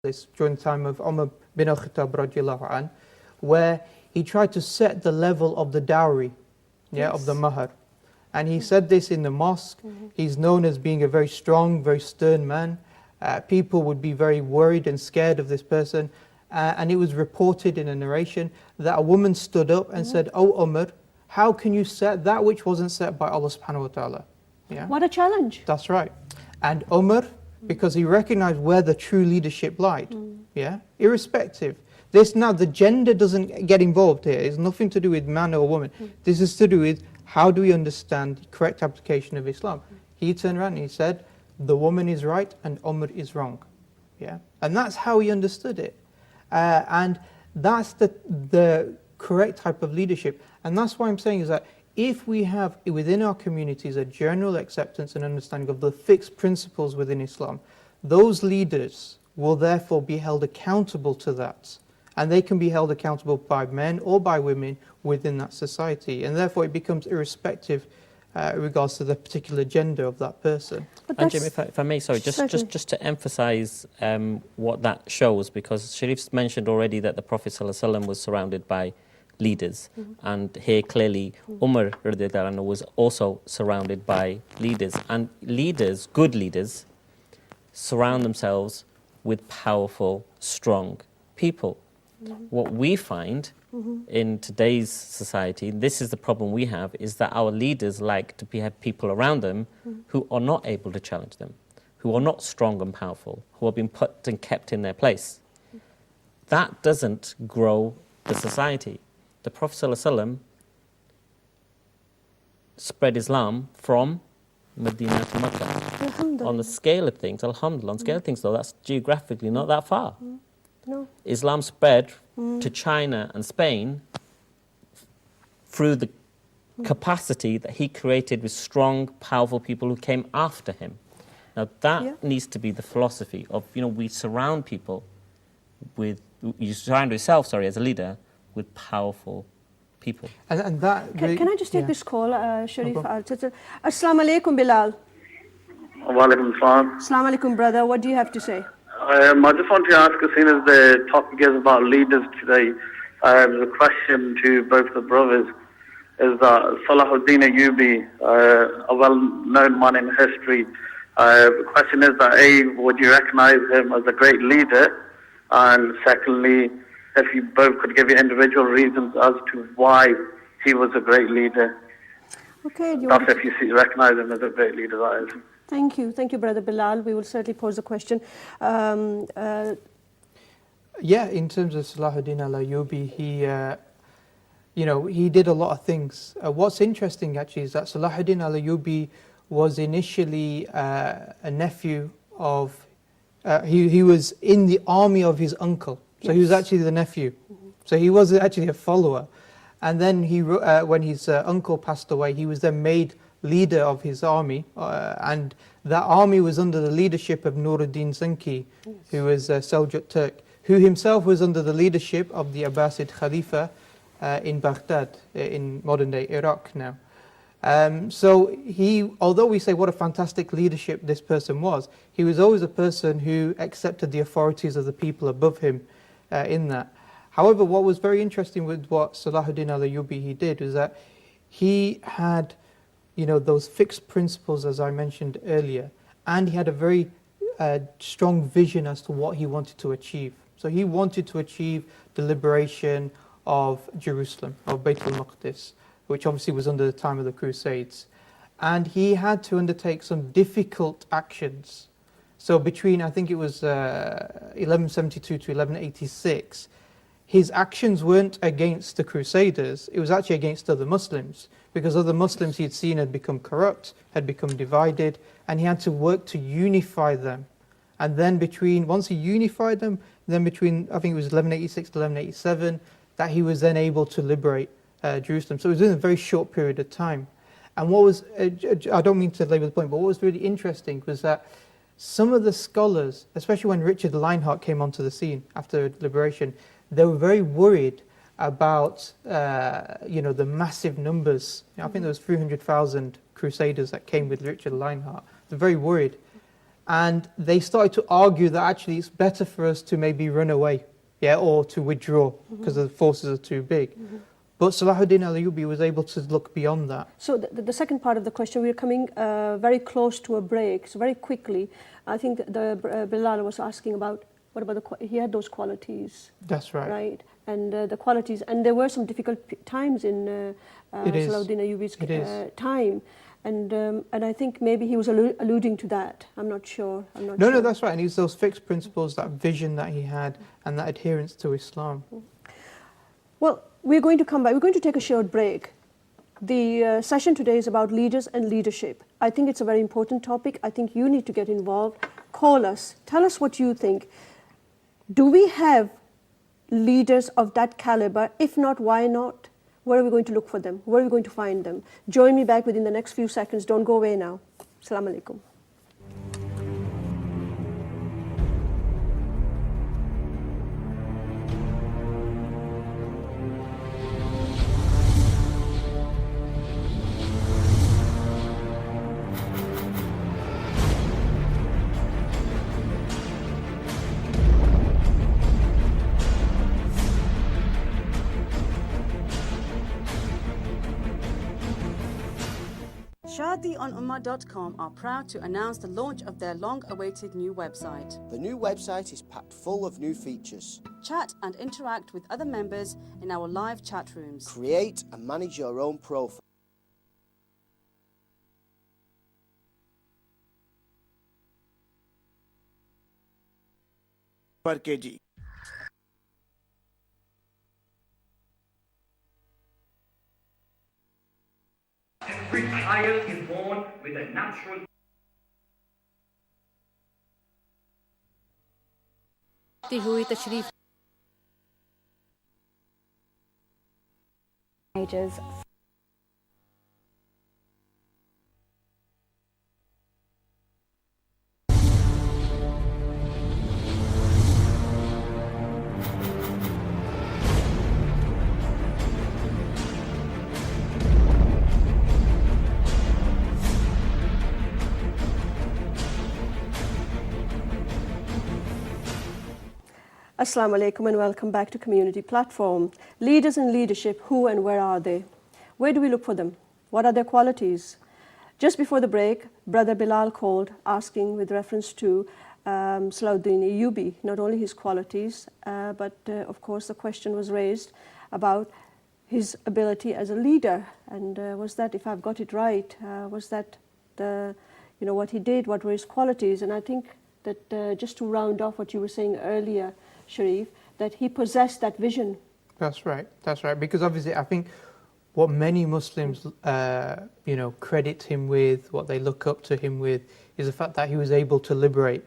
this during the time of Umar bin al-Khattab radiallahu anh, where he tried to set the level of the dowry, of the mahar. And he said this in the mosque. He's known as being a very strong, very stern man. People would be very worried and scared of this person. And it was reported in a narration that a woman stood up and said, "Oh Umar, how can you set that which wasn't set by Allah subhanahu wa ta'ala?" Yeah? What a challenge. That's right. And Umar, because he recognized where the true leadership lied, irrespective. This now, the gender doesn't get involved here. It's nothing to do with man or woman. This is to do with how do we understand the correct application of Islam. He turned around and he said, the woman is right and Umar is wrong. Yeah, and that's how he understood it. And that's the correct type of leadership. And that's why I'm saying is that if we have within our communities a general acceptance and understanding of the fixed principles within Islam, those leaders will therefore be held accountable to that. And they can be held accountable by men or by women within that society. And therefore it becomes irrespective in regards to the particular gender of that person. And Jim, if I may, sorry, just to emphasize what that shows, because Sharif's mentioned already that the Prophet ﷺ was surrounded by leaders. And here clearly Umar radiallahu anhu was also surrounded by leaders. And leaders, good leaders, surround themselves with powerful, strong people. What we find in today's society, this is the problem we have, is that our leaders like to have people around them who are not able to challenge them, who are not strong and powerful, who have been put and kept in their place. That doesn't grow the society. The Prophet ﷺ spread Islam from Medina to Mecca. On the scale of things, alhamdulillah, on the scale of things though, that's geographically not that far. No. Islam spread to China and Spain through the capacity that he created with strong, powerful people who came after him. Now that needs to be the philosophy of, we surround people with, you surround yourself, as a leader, with powerful people. And that can I just take this call, Sharif? Assalamu alaikum, Bilal. Wa alaikum salam. Assalamu alaikum, brother. What do you have to say? I just want to ask, as soon as the topic is about leaders today, the question to both the brothers is that Salahuddin Ayyubi, a well-known man in history, the question is that A, would you recognize him as a great leader? And secondly, if you both could give your individual reasons as to why he was a great leader. Okay. That's if you recognize him as a great leader, that is. Thank you, Brother Bilal. We will certainly pose the question. In terms of Salahuddin al-Ayyubi, he did a lot of things. What's interesting actually is that Salahuddin al-Ayyubi was initially a nephew of, he was in the army of his uncle. So he was actually the nephew. So he was actually a follower. And then when his uncle passed away, he was then made leader of his army, and that army was under the leadership of Nuruddin Zanki, who was a Seljuk Turk, who himself was under the leadership of the Abbasid Khalifa in Baghdad, in modern-day Iraq now. So although we say what a fantastic leadership this person was, he was always a person who accepted the authorities of the people above him in that. However, what was very interesting with what Salahuddin al-Ayyubi he did was that he had those fixed principles, as I mentioned earlier, and he had a very strong vision as to what he wanted to achieve. So he wanted to achieve the liberation of Jerusalem, of Bayt al-Maqdis, which obviously was under the time of the Crusades. And he had to undertake some difficult actions. So between, I think it was 1172 to 1186, his actions weren't against the Crusaders, it was actually against other Muslims. Because other Muslims he had seen had become corrupt, had become divided, and he had to work to unify them. And then once he unified them, then between, I think it was 1186 to 1187, that he was then able to liberate Jerusalem. So it was in a very short period of time. And what was, I don't mean to labor the point, but what was really interesting was that some of the scholars, especially when Richard Leinhardt came onto the scene after liberation, they were very worried about the massive numbers. I think there was 300,000 Crusaders that came with Richard Leinhardt. They're very worried. And they started to argue that actually it's better for us to maybe run away, yeah, or to withdraw because the forces are too big. But Salahuddin al-Ayyubi was able to look beyond that. So the second part of the question, we're coming very close to a break. So very quickly, I think Bilal was asking about, what about he had those qualities. That's right. Right, and the qualities, and there were some difficult times in Salahuddin Ayyubi's time. And I think maybe he was alluding to that. I'm not sure. No, that's right. And it's those fixed principles, that vision that he had, and that adherence to Islam. Well, we're going to come back. We're going to take a short break. The session today is about leaders and leadership. I think it's a very important topic. I think you need to get involved. Call us. Tell us what you think. Do we have leaders of that caliber? If not, why not? Where are we going to look for them? Where are we going to find them? Join me back within the next few seconds. Don't go away now. Assalamu alaikum. Shadi on Ummah.com are proud to announce the launch of their long-awaited new website. The new website is packed full of new features. Chat and interact with other members in our live chat rooms. Create and manage your own profile. Per kg. Every child is born with a natural हुई तशरीफ ages. Assalamu alaikum and welcome back to Community Platform. Leaders in leadership, who and where are they? Where do we look for them? What are their qualities? Just before the break, Brother Bilal called asking with reference to Salahuddin Ayyubi, not only his qualities, but of course the question was raised about his ability as a leader. And was that, if I've got it right, was that what he did, what were his qualities? And I think that just to round off what you were saying earlier, Sharif, that he possessed that vision. That's right. Because obviously I think what many Muslims, credit him with, what they look up to him with, is the fact that he was able to liberate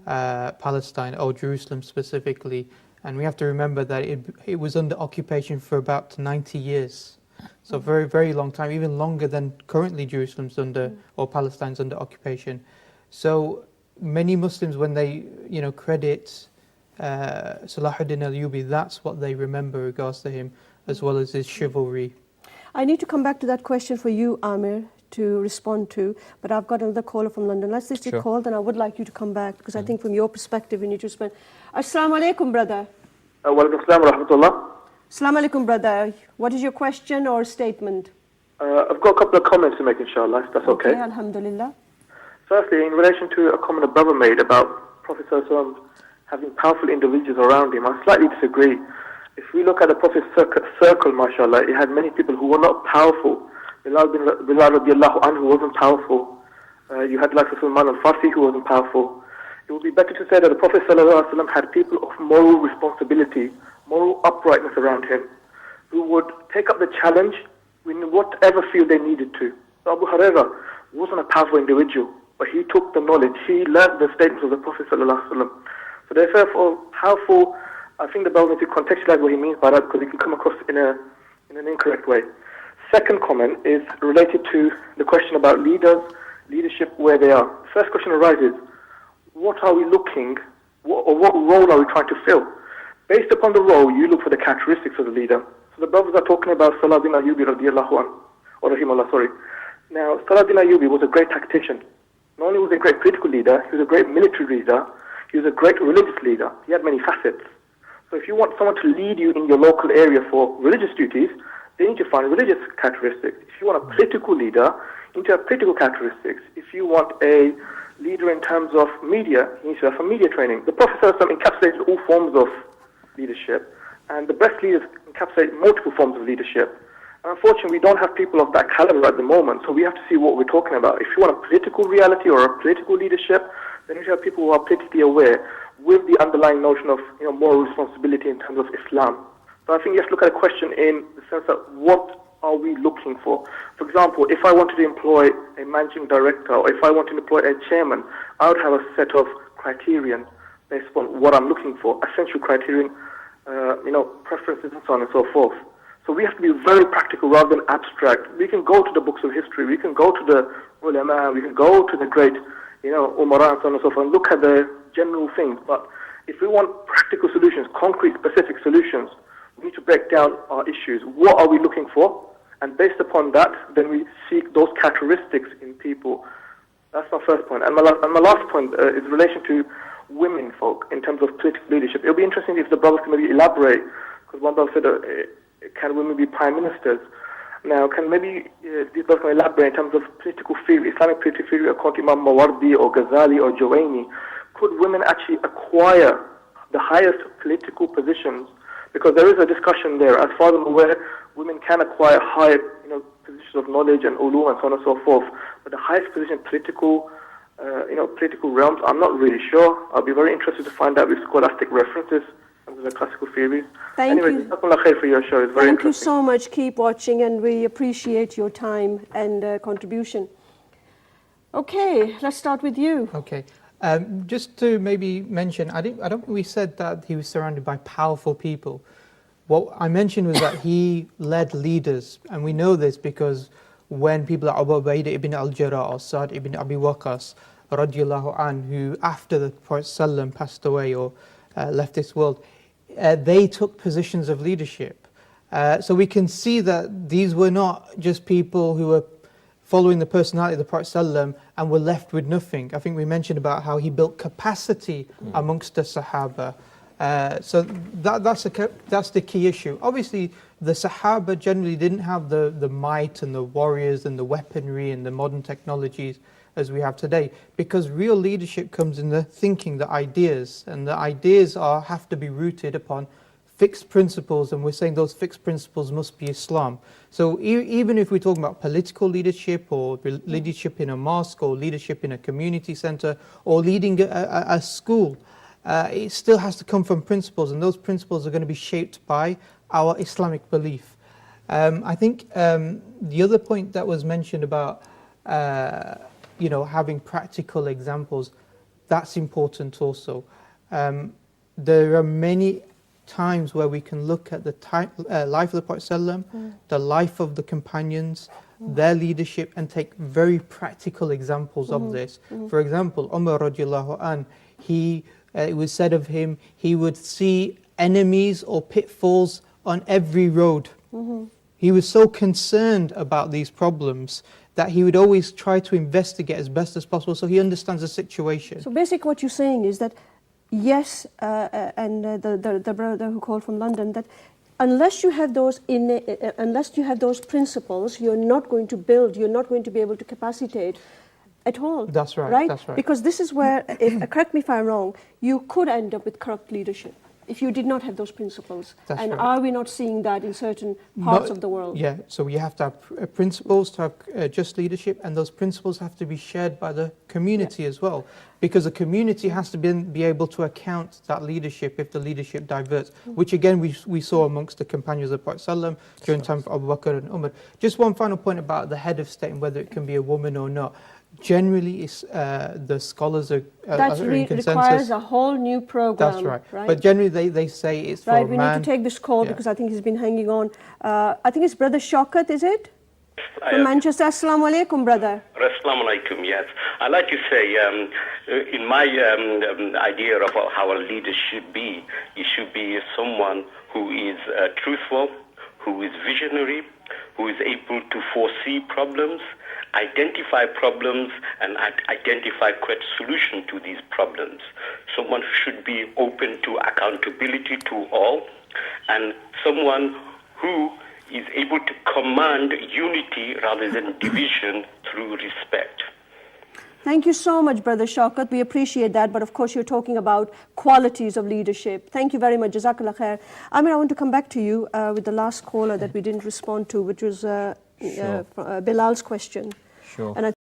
Palestine, or Jerusalem specifically. And we have to remember that it was under occupation for about 90 years. So very, very long time, even longer than currently Jerusalem's under, or Palestine's under occupation. So many Muslims, when they, credit Salahuddin al-Ayyubi, that's what they remember regards to him, as well as his chivalry. I need to come back to that question for you, Amir, to respond to, but I've got another caller from London. Let's just take call, then I would like you to come back, because I think from your perspective, you need to respond. Assalamu alaikum, brother. Wa alaikum assalam wa rahmatullah. Assalamu alaikum, brother. What is your question or statement? I've got a couple of comments to make, inshallah, if that's okay. Alhamdulillah. Firstly, in relation to a comment a brother made about Prophet ﷺ having powerful individuals around him, I slightly disagree. If we look at the Prophet's circle, mashallah, it had many people who were not powerful. Bilal radiallahu anhu wasn't powerful. You had like Salman al-Farsi who wasn't powerful. It would be better to say that the Prophet ﷺ had people of moral responsibility, moral uprightness around him, who would take up the challenge in whatever field they needed to. So Abu Hurairah wasn't a powerful individual, but he took the knowledge, he learned the statements of the Prophet ﷺ. So therefore, powerful, I think the brother needs to contextualize what he means by that, because it can come across in an incorrect way. Second comment is related to the question about leadership, where they are. First question arises, what are we looking, or what role are we trying to fill? Based upon the role, you look for the characteristics of the leader. So the brothers are talking about Salahuddin Ayyubi radiallahu anhu, or rahimahullah, sorry. Now, Salahuddin Ayyubi was a great tactician. Not only was he a great political leader, he was a great military leader, he was a great religious leader. He had many facets. So if you want someone to lead you in your local area for religious duties, they need to find religious characteristics. If you want a political leader, you need to have political characteristics. If you want a leader in terms of media, you need to have some media training. The Prophet ﷺ encapsulated all forms of leadership, and the best leaders encapsulate multiple forms of leadership. And unfortunately, we don't have people of that caliber at the moment, so we have to see what we're talking about. If you want a political reality or a political leadership, then you should have people who are politically aware with the underlying notion of moral responsibility in terms of Islam. So I think you have to look at a question in the sense that what are we looking for? For example, if I wanted to employ a managing director or if I wanted to employ a chairman, I would have a set of criterion based upon what I'm looking for, essential criterion, preferences and so on and so forth. So we have to be very practical rather than abstract. We can go to the books of history, we can go to the ulama, we can go to the great, umara and so on and so forth and look at the general things. But if we want practical solutions, concrete, specific solutions, we need to break down our issues. What are we looking for? And based upon that, then we seek those characteristics in people. That's my first point. And my last point is in relation to women folk in terms of political leadership. It'll be interesting if the brothers can maybe elaborate, because one brother said, can women be prime ministers? Now, can maybe these brothers can elaborate in terms of political theory, Islamic political theory, according to Imam Mawardi or Ghazali or Juwayni? Could women actually acquire the highest political positions? Because there is a discussion there. As far as I'm aware, women can acquire high, positions of knowledge and ulum and so on and so forth. But the highest position, political realms, I'm not really sure. I'll be very interested to find out with scholastic references and the classical theories. Thank you. Jazakumullah khair for your show. It's very Thank you interesting. so much. Keep watching, and we appreciate your time and contribution. Okay, let's start with you. Okay. Just to maybe mention, I don't think we said that he was surrounded by powerful people. What I mentioned was that he led leaders, and we know this because when people like Abu Ubaidah ibn al-Jarrah or Sa'd ibn Abi Waqqas radiallahu an, who after the Prophet ﷺ passed away or left this world, they took positions of leadership. So we can see that these were not just people who were following the personality of the Prophet ﷺ and were left with nothing. I think we mentioned about how he built capacity amongst the Sahaba. So that's the key issue. Obviously, the Sahaba generally didn't have the might and the warriors and the weaponry and the modern technologies as we have today, because real leadership comes in the thinking, the ideas, and the ideas have to be rooted upon fixed principles, and we're saying those fixed principles must be Islam. So even if we're talking about political leadership or leadership in a mosque or leadership in a community center or leading a school, it still has to come from principles, and those principles are going to be shaped by our Islamic belief. I think the other point that was mentioned about having practical examples, that's important also. There are many times where we can look at the life of the Prophet ﷺ, the life of the companions, their leadership, and take very practical examples of this. For example, Umar radiallahu an, it was said of him, he would see enemies or pitfalls on every road. He was so concerned about these problems that he would always try to investigate as best as possible, so he understands the situation. So basically what you're saying is that, yes, and the brother who called from London, that unless you have those principles, you're not going to build, you're not going to be able to capacitate at all. That's right. That's right. Because this is where, correct me if I'm wrong, you could end up with corrupt leadership if you did not have those principles. That's and right. Are we not seeing that in certain parts of the world? Yeah, so you have to have principles to have just leadership, and those principles have to be shared by the community as well, because the community has to be able to account that leadership if the leadership diverts, which again we saw amongst the companions of the Prophet ﷺ during the time of Abu Bakr and Umar. Just one final point about the head of state and whether it can be a woman or not. Generally, the scholars are in consensus. That requires a whole new program. That's right. But generally, they say it's for a man. Right, we need to take this call because I think he's been hanging on. I think it's Brother Shaukat, is it? From Manchester. Assalamu alaikum, brother. Assalamu alaikum, yes. I'd like to say, in my idea of how a leader should be, he should be someone who is truthful, who is visionary, who is able to foresee problems, identify problems and identify correct solution to these problems. Someone who should be open to accountability to all, and someone who is able to command unity rather than division through respect. Thank you so much, Brother Shaukat. We appreciate that. But of course, you're talking about qualities of leadership. Thank you very much. Jazakallah khair. Amir, I want to come back to you with the last caller that we didn't respond to, which was Bilal's question. Sure. And